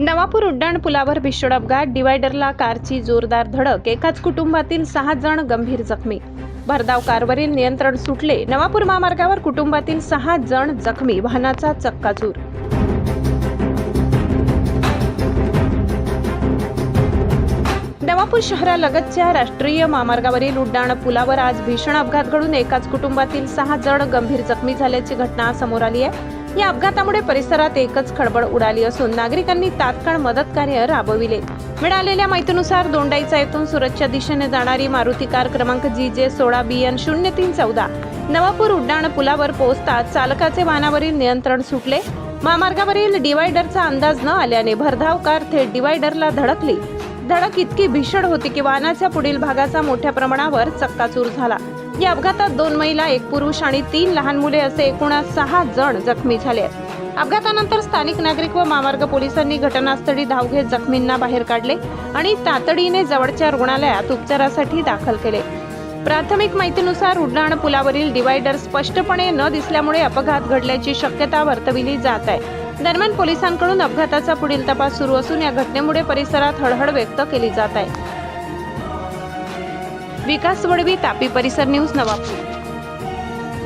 नवापूर उड्डाण पुलावर भीषण अपघात, डिवायडरला कारची जोरदार धडक, एकाच कुटुंबातील 6 जण गंभीर जखमी. भरधाव कारवरील नियंत्रण सुटले, नवापूर महामार्गावर कुटुंबातील 6 जण जखमी, वाहनाचा चक्काचूर. नवापूर शहरालगतच्या राष्ट्रीय महामार्गावरील उड्डाण पुलावर आज भीषण अपघात घडून एकाच कुटुंबातील 6 जण गंभीर जखमी झाल्याची घटना समोर आली आहे. या अपघातामुळे परिसरात एकच खळबळ उडाली असून नागरिकांनी तात्काळ मदत कार्य राबविले. मिळालेल्या माहितीनुसार दोंडाईचा येथून सुरतच्या दिशेने जाणारी मारुती कार क्रमांक GJ16BN0314 नवापूर उड्डाण पुलावर पोहोचताच चालकाचे वाहनावरील नियंत्रण सुटले. महामार्गावरील डिवायडरचा अंदाज न आल्याने भरधाव कार थेट डिवायडरला धडकली. धडक इतकी भीषण होती की वाहनाच्या पुढील भागाचा मोठ्या प्रमाणावर चक्काचूर झाला. या अपघातात 2 महिला, 1 पुरुष आणि 3 लहान मुले असे एकूण 6 जण जखमी झाले. अपघातानंतर स्थानिक नागरिक व महामार्ग पोलिसांनी घटनास्थळी धाव घेत जखमींना बाहेर काढले आणि तातडीने जवळच्या रुग्णालयात उपचारासाठी दाखल केले. प्राथमिक माहितीनुसार उड्डाण पुलावरील डिवायडर स्पष्टपणे न दिसल्यामुळे अपघात घडल्याची शक्यता वर्तविली जात आहे. दरम्यान पोलिसांकडून अपघाताचा पुढील तपास सुरू असून या घटनेमुळे परिसरात हळहळ व्यक्त केली जात आहे. विकास वडवी, तापी परिसर न्यूज, नवापूर.